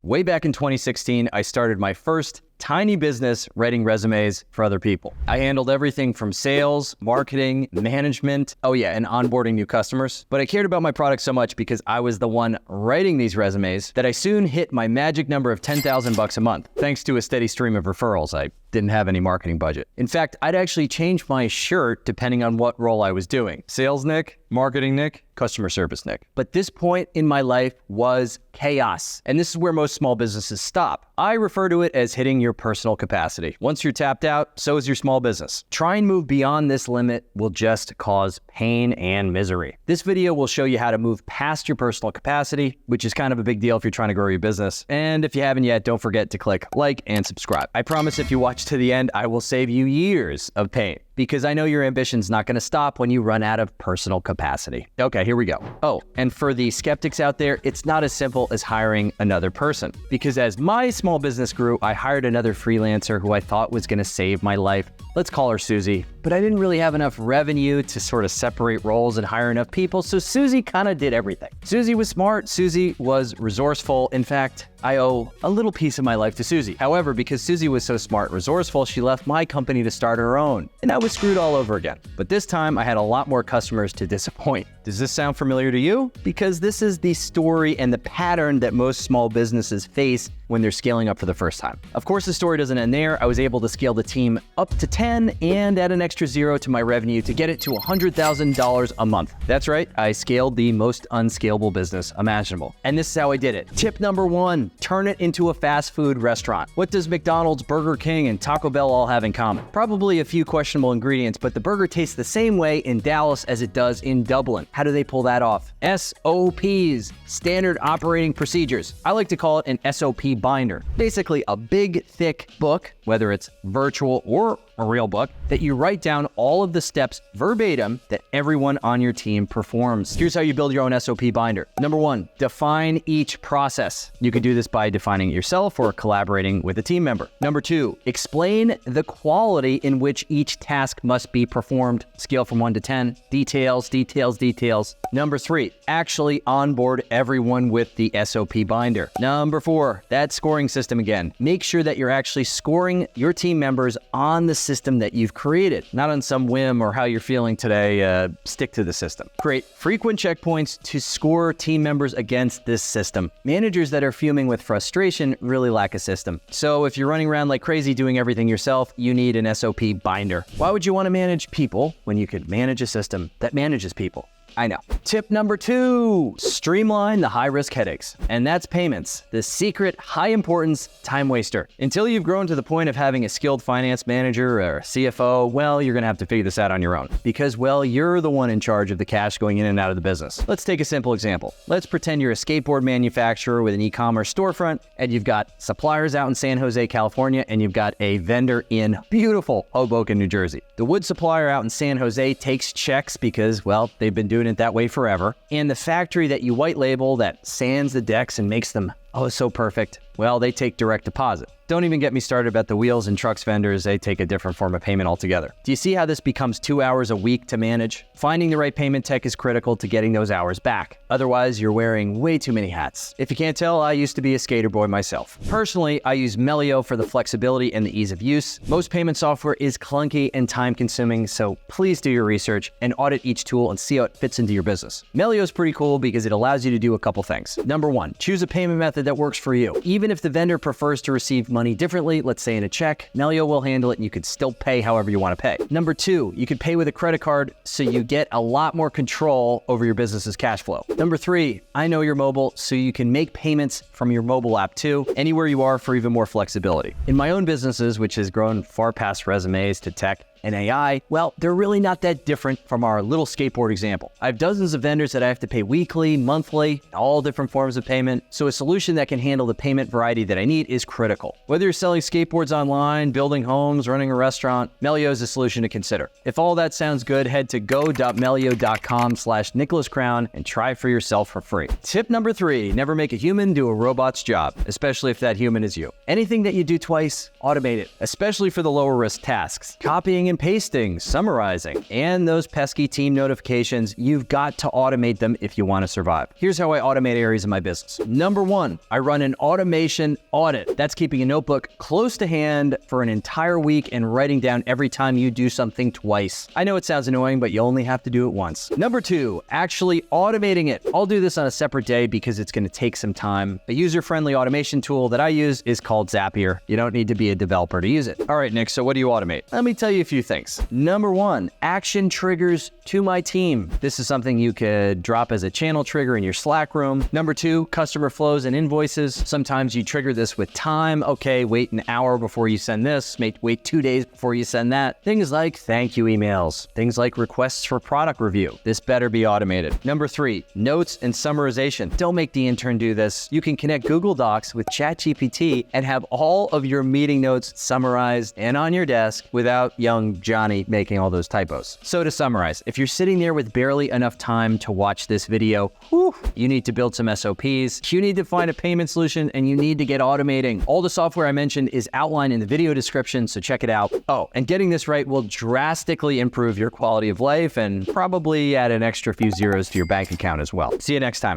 Way back in 2016, I started my first tiny business writing resumes for other people. I handled everything from sales, marketing, management, and onboarding new customers. But I cared about my product so much because I was the one writing these resumes that I soon hit my magic number of $10,000 a month, thanks to a steady stream of referrals. I didn't have any marketing budget. In fact, I'd actually change my shirt depending on what role I was doing. Sales Nick, marketing Nick, customer service Nick. But this point in my life was chaos. And this is where most small businesses stop. I refer to it as hitting your personal capacity. Once you're tapped out, so is your small business. Try and move beyond this limit will just cause pain and misery. This video will show you how to move past your personal capacity, which is kind of a big deal if you're trying to grow your business. And if you haven't yet, don't forget to click like and subscribe. I promise if you watch to the end, I will save you years of pain, because I know your ambition's not going to stop when you run out of personal capacity. Okay, here we go. Oh, and for the skeptics out there, it's not as simple as hiring another person, because as my small business grew, I hired another freelancer who I thought was going to save my life. Let's call her Susie. But I didn't really have enough revenue to sort of separate roles and hire enough people, so Susie kind of did everything. Susie was smart. Susie was resourceful. In fact, I owe a little piece of my life to Susie. However, because Susie was so smart and resourceful, she left my company to start her own. And I was screwed all over again. But this time I had a lot more customers to disappoint. Does this sound familiar to you? Because this is the story and the pattern that most small businesses face when they're scaling up for the first time. Of course, the story doesn't end there. I was able to scale the team up to 10 and add an extra 0 to my revenue to get it to $100,000 a month. That's right, I scaled the most unscalable business imaginable. And this is how I did it. Tip number 1, turn it into a fast food restaurant. What does McDonald's, Burger King, and Taco Bell all have in common? Probably a few questionable ingredients, but the burger tastes the same way in Dallas as it does in Dublin. How do they pull that off? SOPs, standard operating procedures. I like to call it an SOP binder. Basically a big, thick book, whether it's virtual or a real book, that you write down all of the steps verbatim that everyone on your team performs. Here's how you build your own SOP binder. Number 1, define each process. You can do this by defining it yourself or collaborating with a team member. Number 2, explain the quality in which each task must be performed. Scale from 1 to 10. Details, details, details. Number 3, actually onboard everyone with the SOP binder. Number 4, that scoring system again. Make sure that you're actually scoring your team members on the system that you've created, not on some whim or how you're feeling today. Stick to the system. Create frequent checkpoints to score team members against this system. Managers that are fuming with frustration really lack a system. So if you're running around like crazy doing everything yourself, you need an SOP binder. Why would you want to manage people when you could manage a system that manages people? I know. Tip number 2, streamline the high-risk headaches. And that's payments, the secret high-importance time waster. Until you've grown to the point of having a skilled finance manager or a CFO, well, you're going to have to figure this out on your own. Because, well, you're the one in charge of the cash going in and out of the business. Let's take a simple example. Let's pretend you're a skateboard manufacturer with an e-commerce storefront, and you've got suppliers out in San Jose, California, and you've got a vendor in beautiful Hoboken, New Jersey. The wood supplier out in San Jose takes checks because, well, they've been doing it that way forever. And the factory that you white label that sands the decks and makes them so perfect, well, they take direct deposit. Don't even get me started about the wheels and trucks vendors. They take a different form of payment altogether. Do you see how this becomes 2 hours a week to manage? Finding the right payment tech is critical to getting those hours back. Otherwise, you're wearing way too many hats. If you can't tell, I used to be a skater boy myself. Personally, I use Melio for the flexibility and the ease of use. Most payment software is clunky and time-consuming, so please do your research and audit each tool and see how it fits into your business. Melio is pretty cool because it allows you to do a couple things. Number 1, choose a payment method that works for you. Even if the vendor prefers to receive money differently, let's say in a check, Melio will handle it and you could still pay however you want to pay. Number 2, you could pay with a credit card so you get a lot more control over your business's cash flow. Number 3, I know you're mobile, so you can make payments from your mobile app too, anywhere you are for even more flexibility. In my own businesses, which has grown far past resumes to tech and AI, well, they're really not that different from our little skateboard example. I have dozens of vendors that I have to pay weekly, monthly, all different forms of payment. So a solution that can handle the payment variety that I need is critical. Whether you're selling skateboards online, building homes, running a restaurant, Melio is a solution to consider. If all that sounds good, head to go.melio.com/NicholasCrown and try for yourself for free. Tip number 3, never make a human do a robot's job, especially if that human is you. Anything that you do twice, automate it, especially for the lower risk tasks. Copying copying and pasting, summarizing, and those pesky team notifications. You've got to automate them if you want to survive. Here's how I automate areas of my business. Number one, I run an automation audit. That's keeping a notebook close to hand for an entire week and writing down every time you do something twice. I know it sounds annoying, but you only have to do it once. Number two, actually automating it. I'll do this on a separate day because it's going to take some time. A user-friendly automation tool that I use is called Zapier. You don't need to be a developer to use it. All right, Nick, so what do you automate? Let me tell you a few things. Number one, action triggers to my team. This is something you could drop as a channel trigger in your Slack room. Number two, customer flows and invoices. Sometimes you trigger this with time. Okay, wait an hour before you send this. Wait 2 days before you send that. Things like thank you emails. Things like requests for product review. This better be automated. Number three, notes and summarization. Don't make the intern do this. You can connect Google Docs with ChatGPT and have all of your meeting notes summarized and on your desk without young Johnny making all those typos. So to summarize, if you're sitting there with barely enough time to watch this video, you need to build some SOPs, you need to find a payment solution, and you need to get automating. All the software I mentioned is outlined in the video description, so check it out. Oh, and getting this right will drastically improve your quality of life and probably add an extra few zeros to your bank account as well. See you next time.